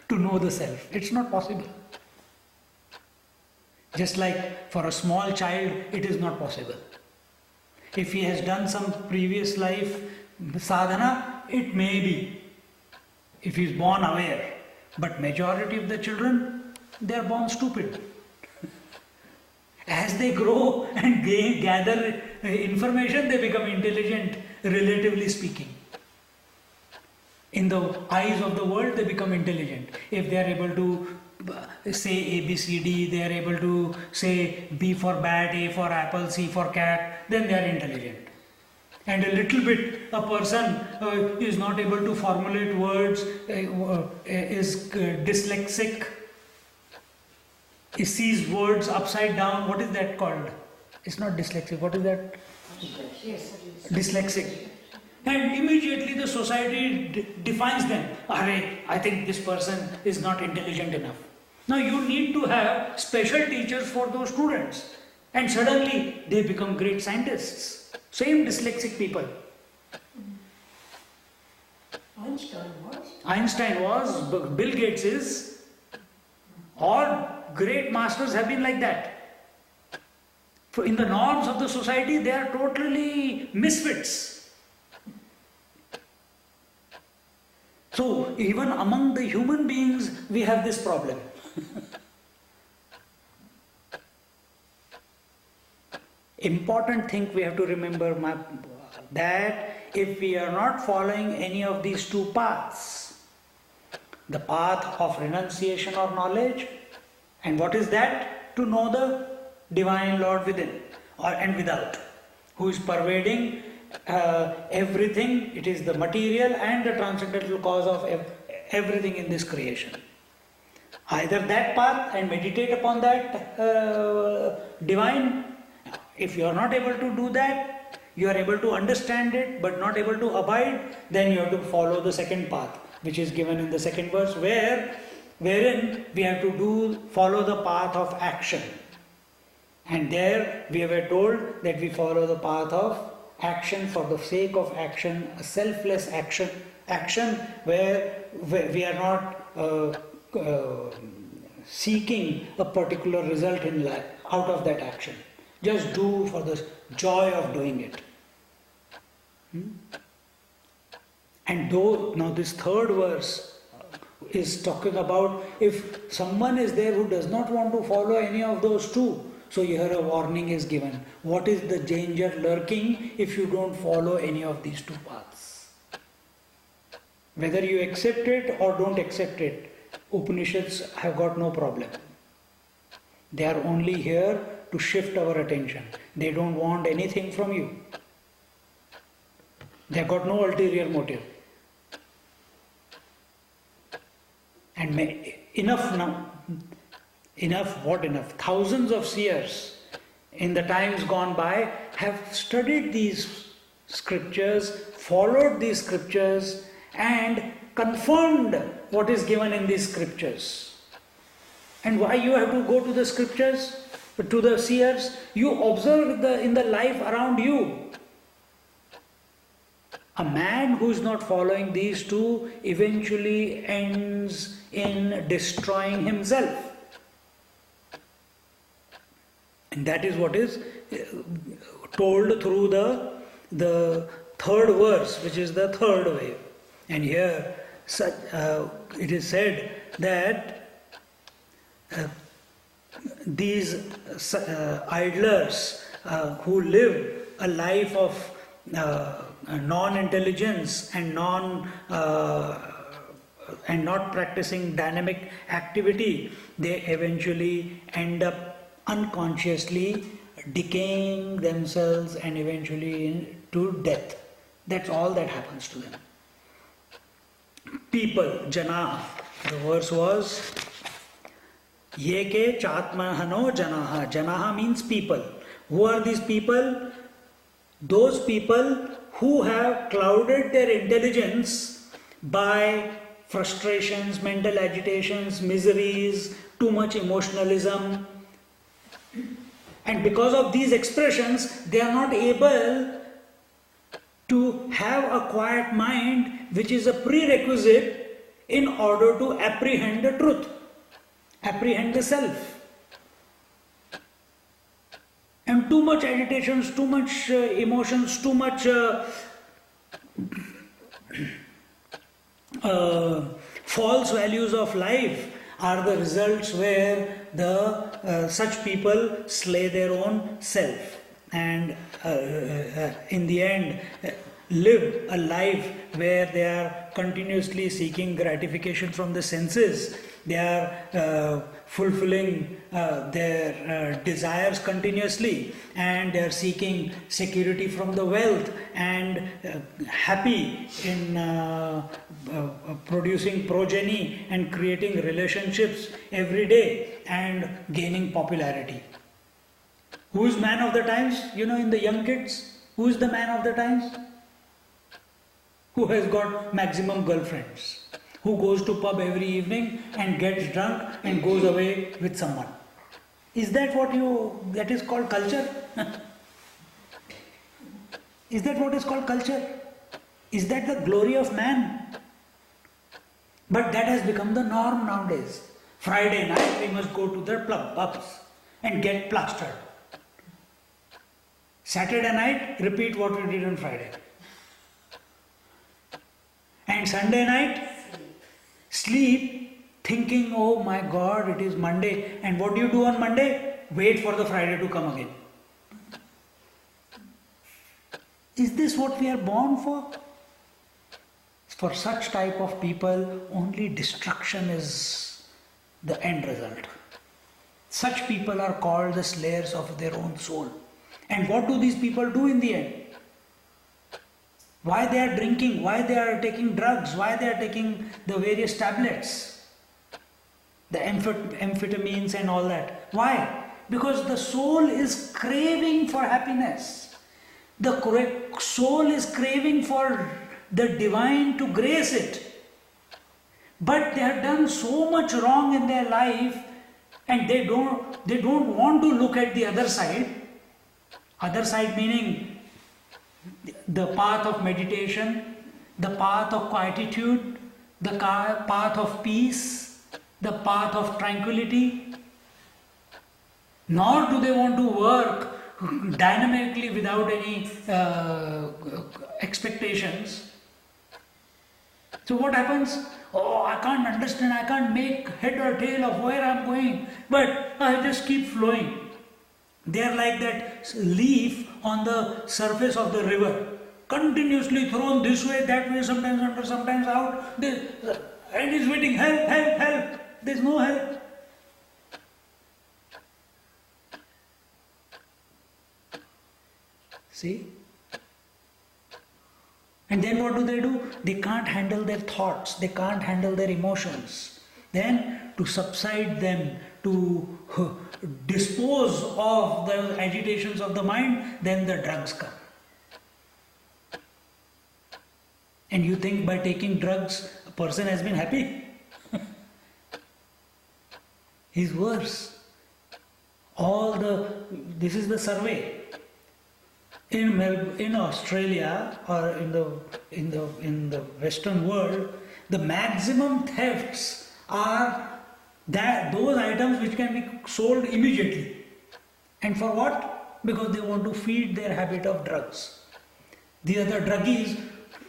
to know the self. It's not possible. Just like for a small child, it is not possible. If he has done some previous life sadhana, it may be, if he is born aware. But majority of the children, they are born stupid. As they grow and gather information, they become intelligent, relatively speaking. In the eyes of the world, they become intelligent. If they are able to say A, B, C, D, they are able to say B for bat, A for apple, C for cat, then they are intelligent. And a little bit, a person is not able to formulate words, is dyslexic, he sees words upside down. What is that called? It's not dyslexic. What is that? Yes, Dyslexic. And immediately the society defines them. I think this person is not intelligent enough. Now you need to have special teachers for those students. And suddenly they become great scientists. Same dyslexic people. Einstein was, Bill Gates is. All great masters have been like that. In the norms of the society, they are totally misfits. So even among the human beings, we have this problem. Important thing we have to remember that if we are not following any of these two paths, the path of renunciation or knowledge, and what is that? To know the Divine Lord within and without, who is pervading everything. It is the material and the transcendental cause of everything in this creation. Either that path and meditate upon that divine. If you are not able to do that, you are able to understand it but not able to abide, then you have to follow the second path, which is given in the second verse, wherein we have to follow the path of action. And there we were told that we follow the path of action for the sake of action, a selfless action where we are not seeking a particular result in life out of that action. Just do for the joy of doing it. And now this third verse is talking about if someone is there who does not want to follow any of those two, so here a warning is given. What is the danger lurking if you don't follow any of these two paths? Whether you accept it or don't accept it, Upanishads have got no problem. They are only here to shift our attention. They don't want anything from you. They have got no ulterior motive. And enough now. What enough? Thousands of seers in the times gone by have studied these scriptures, followed these scriptures, and confirmed what is given in these scriptures. And why you have to go to the scriptures, to the seers? You observe in the life around you. A man who is not following these two eventually ends in destroying himself. And that is what is told through the third verse, which is the third wave. And here it is said that these idlers who live a life of non-intelligence and not practicing dynamic activity, they eventually end up unconsciously decaying themselves and eventually to death. That's all that happens to them. People, janaha. The verse was Yeke chatmahano janaha. Janaha means people. Who are these people? Those people who have clouded their intelligence by frustrations, mental agitations, miseries, too much emotionalism. And because of these expressions, they are not able to have a quiet mind, which is a prerequisite in order to apprehend the truth, apprehend the self. And too much agitations, too much emotions, too much false values of life are the results where the such people slay their own self and in the end live a life where they are continuously seeking gratification from the senses. They are fulfilling their desires continuously, and they are seeking security from the wealth and happy in producing progeny and creating relationships every day and gaining popularity. Who is man of the times? You know, in the young kids, who is the man of the times? Who has got maximum girlfriends? Who goes to pub every evening and gets drunk and goes away with someone? Is that that is called culture? Is that what is called culture? Is that the glory of man? But that has become the norm nowadays. Friday night we must go to the pubs and get plastered. Saturday night, repeat what we did on Friday. And Sunday night, sleep thinking, oh my God, it is Monday. And what do you do on Monday? Wait for the Friday to come again. Is this what we are born for? For such type of people, only destruction is the end result. Such people are called the slayers of their own soul. And what do these people do in the end? Why they are drinking, why they are taking drugs, why they are taking the various tablets, the amphetamines and all that. Why? Because the soul is craving for happiness. The soul is craving for the divine to grace it. But they have done so much wrong in their life and they don't want to look at the other side. Other side meaning the path of meditation, the path of quietude, the path of peace, the path of tranquility. Nor do they want to work dynamically without any expectations. So what happens? Oh, I can't understand, I can't make head or tail of where I'm going, but I just keep flowing. They are like that leaf on the surface of the river, continuously thrown this way, that way, sometimes under, sometimes out, and is waiting, help, help, help. There is no help. See? And then what do? They can't handle their thoughts, they can't handle their emotions. Then to subside them, to dispose of the agitations of the mind, then the drugs come. And you think by taking drugs a person has been happy? He's worse. This is the survey. In Australia or in the Western world, the maximum thefts are those items which can be sold immediately. And for what? Because they want to feed their habit of drugs. The other druggies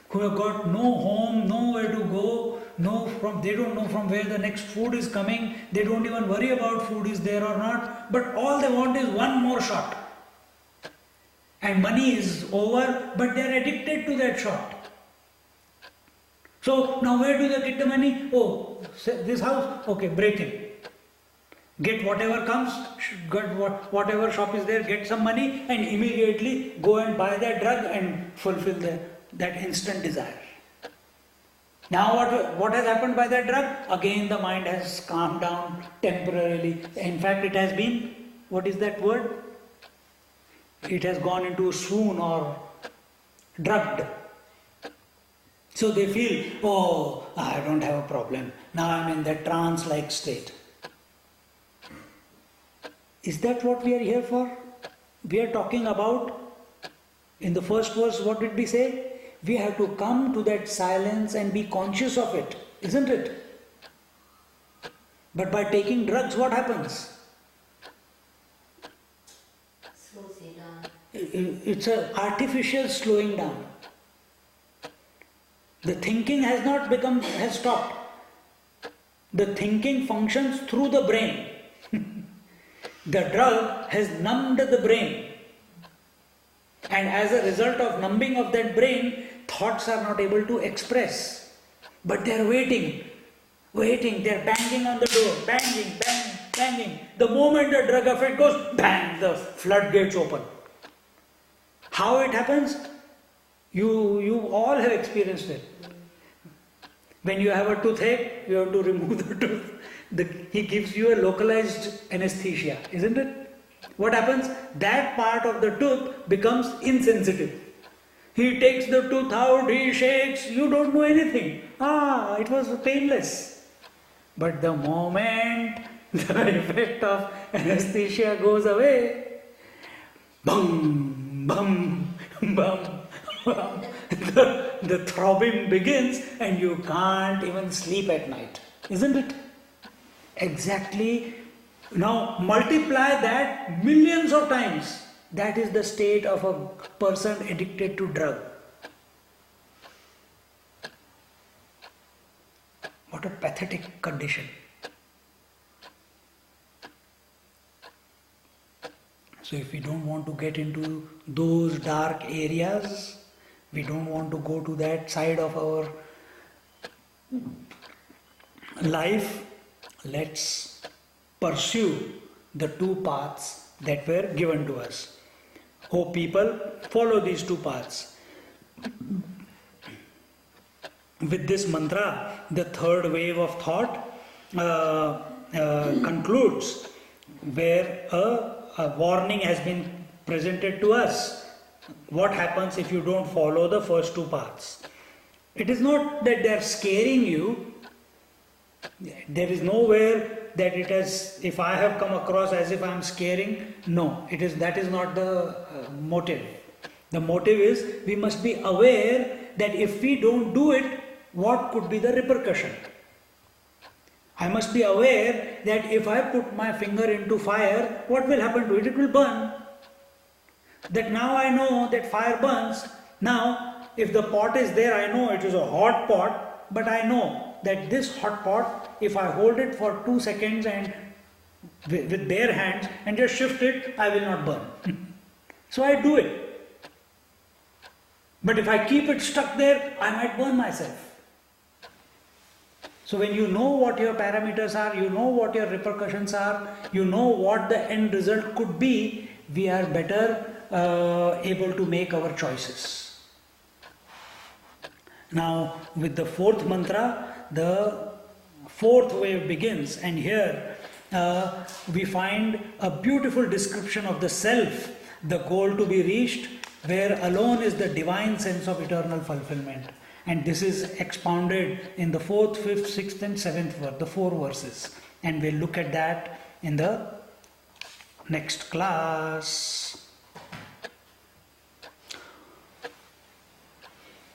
who have got no home, nowhere to go, they don't know from where the next food is coming, they don't even worry about food is there or not, but all they want is one more shot. And money is over, but they are addicted to that shot. So now where do they get the money? Oh, this house, okay, break it. Get whatever comes, get whatever shop is there, get some money and immediately go and buy that drug and fulfill that instant desire. Now what has happened by that drug? Again the mind has calmed down temporarily. In fact, it has been, what is that word? It has gone into a swoon or drugged. So they feel, oh, I don't have a problem. Now I'm in that trance-like state. Is that what we are here for? We are talking about, in the first verse, what did we say? We have to come to that silence and be conscious of it. isn't it? But by taking drugs, what happens? Slows you down. It's an artificial slowing down. The thinking has stopped. The thinking functions through the brain. The drug has numbed the brain. And as a result of numbing of that brain, thoughts are not able to express. But they are waiting, they are banging on the door, banging. The moment the drug effect goes, bang, the floodgates open. How it happens? You all have experienced it. When you have a toothache, you have to remove the tooth. He gives you a localized anesthesia, isn't it? What happens? That part of the tooth becomes insensitive. He takes the tooth out, he shakes, you don't know anything. It was painless. But the moment the effect of anesthesia goes away, bum, bum, bum, bum, the throbbing begins and you can't even sleep at night. Isn't it? Exactly. Now multiply that millions of times. That is the state of a person addicted to drug. What a pathetic condition. So if we don't want to get into those dark areas, we don't want to go to that side of our life, let's pursue the two paths that were given to us. Oh people, follow these two paths. With this mantra, the third wave of thought concludes, where a warning has been presented to us. What happens if you don't follow the first two paths? It is not that they are scaring you. There is nowhere that it has, if I have come across as if I am scaring, no, that is not the motive. The motive is we must be aware that if we don't do it, what could be the repercussion? I must be aware that if I put my finger into fire, what will happen to it? It will burn. That now I know that fire burns. Now, if the pot is there, I know it is a hot pot, but I know that this hot pot, if I hold it for 2 seconds and with bare hands and just shift it, I will not burn. So I do it. But if I keep it stuck there, I might burn myself. So when you know what your parameters are, you know what your repercussions are, you know what the end result could be, we are better able to make our choices. Now with the fourth mantra, the fourth wave begins, and here we find a beautiful description of the self, the goal to be reached, where alone is the divine sense of eternal fulfillment. And this is expounded in the 4th, 5th, 6th and 7th verse, the 4 verses. And we'll look at that in the next class.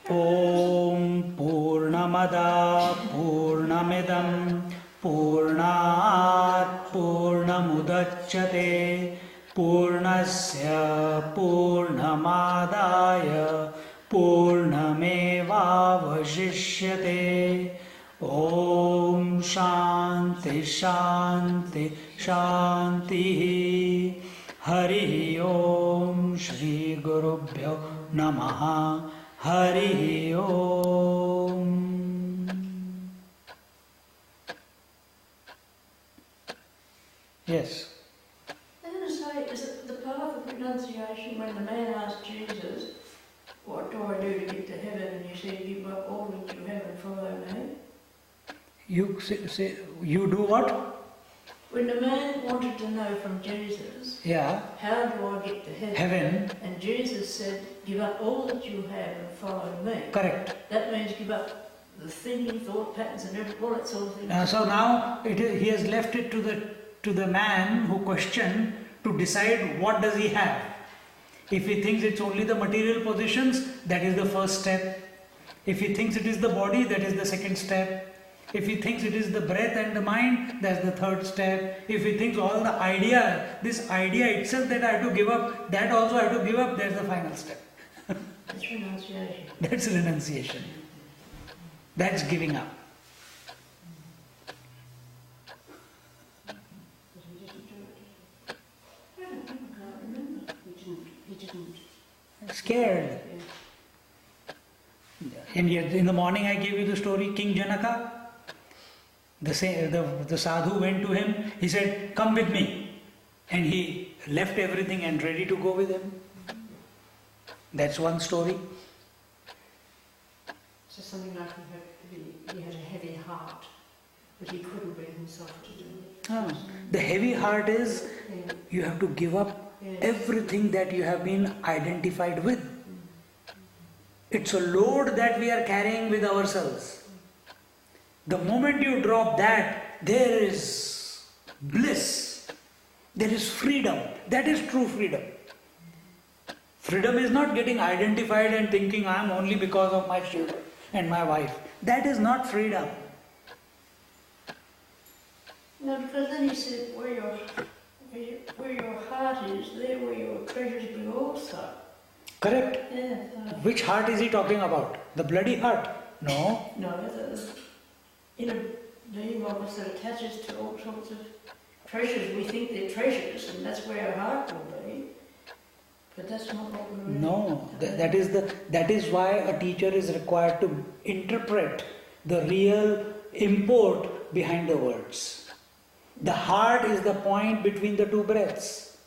Om Purnamada Purnamidam Purnat Purnamudachyate Purnasya Purnamadaya Purnamevavashishyate. Om Shanti Shanti Shanti. Hari Om Shri Gurubhyo Namaha. Hari Om. Yes. I'm going to say, is it the path of renunciation when the man asked Jesus, what do I do to get to heaven? And he said, give up all that you have and follow me. You say you do what? When the man wanted to know from Jesus, Yeah. how do I get to heaven? Heaven. And Jesus said, give up all that you have and follow me. Correct. That means give up the thinking, thought patterns and all that sort of thing. So now he has left it to the man who questioned to decide what does he have. If he thinks it's only the material possessions, that is the first step. If he thinks it is the body, that is the second step. If he thinks it is the breath and the mind, that's the third step. If he thinks all the idea, this idea itself that I have to give up, that also I have to give up, that's the final step. That's renunciation. That's renunciation. That's giving up. But he didn't do it. I can't remember. He didn't. Scared. And yet in the morning I gave you the story, King Janaka. The sadhu went to him, he said, come with me. And he left everything and ready to go with him. That's one story. So something like he had a heavy heart, but he couldn't bring himself to do it. The heavy heart is, Yeah. you have to give up Yes. everything that you have been identified with. It's a load that we are carrying with ourselves. The moment you drop that, there is bliss. There is freedom. That is true freedom. Freedom is not getting identified and thinking I am only because of my children and my wife. That is not freedom. No, because then he said, where your heart is, there where your treasures will also. Correct? Yeah. Which heart is he talking about? The bloody heart? No. No, the ego that attaches to all sorts of treasures. We think they're treasures, and that's where our heart will be. But that's not what we're really. No. That is why a teacher is required to interpret the real import behind the words. The heart is the point between the two breaths.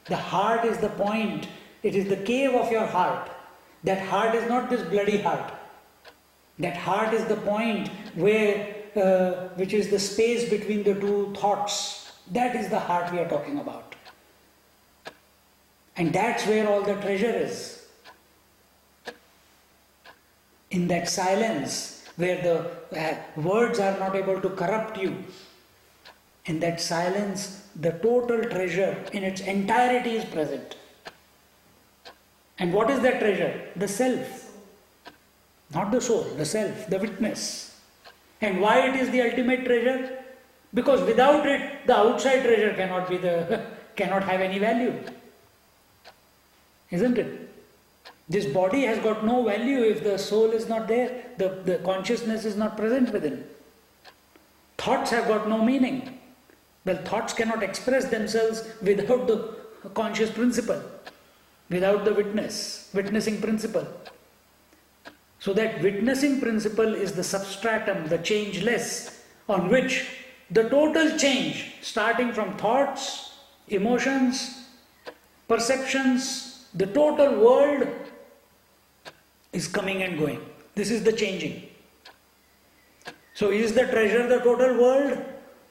The heart is the point. It is the cave of your heart. That heart is not this bloody heart. That heart is the point where, which is the space between the two thoughts. That is the heart we are talking about. And that's where all the treasure is. In that silence, where the words are not able to corrupt you. In that silence, the total treasure in its entirety is present. And what is that treasure? The self. Not the soul, the self, the witness. And why it is the ultimate treasure? Because without it, the outside treasure cannot have any value. Isn't it? This body has got no value if the soul is not there, the consciousness is not present within. Thoughts have got no meaning. Well, thoughts cannot express themselves without the conscious principle, without the witnessing principle. So that witnessing principle is the substratum, the changeless, on which the total change, starting from thoughts, emotions, perceptions, the total world is coming and going. This is the changing. So is the treasure the total world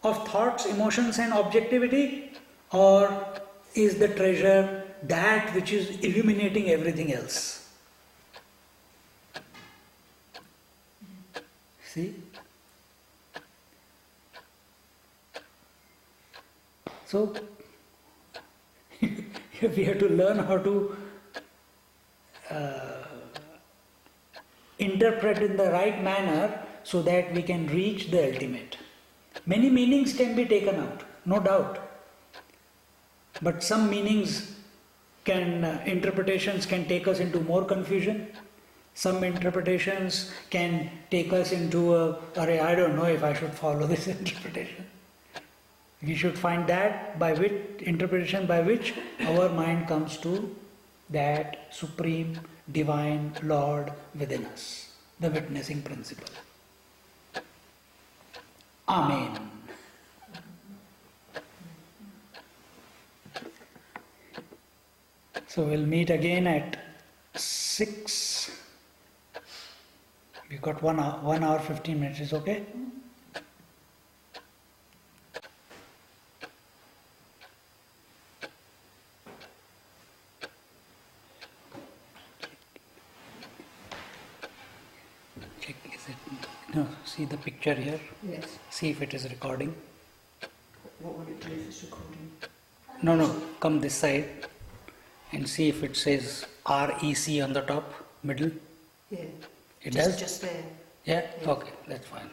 of thoughts, emotions and objectivity, or is the treasure that which is illuminating everything else? See? So, we have to learn how to interpret in the right manner so that we can reach the ultimate. Many meanings can be taken out, no doubt. But some meanings interpretations can take us into more confusion. Some interpretations can take us into I don't know if I should follow this interpretation. We should find that interpretation by which our mind comes to that supreme divine Lord within us, the witnessing principle. Amen. So we'll meet again at 6. We've got 1 hour 15 minutes, is okay? Check, is it? No, see the picture here? Yes. See if it is recording. What would it do if it's recording? No, come this side and see if it says REC on the top, middle. Yeah. It does? Just there. Yeah? Okay, that's fine.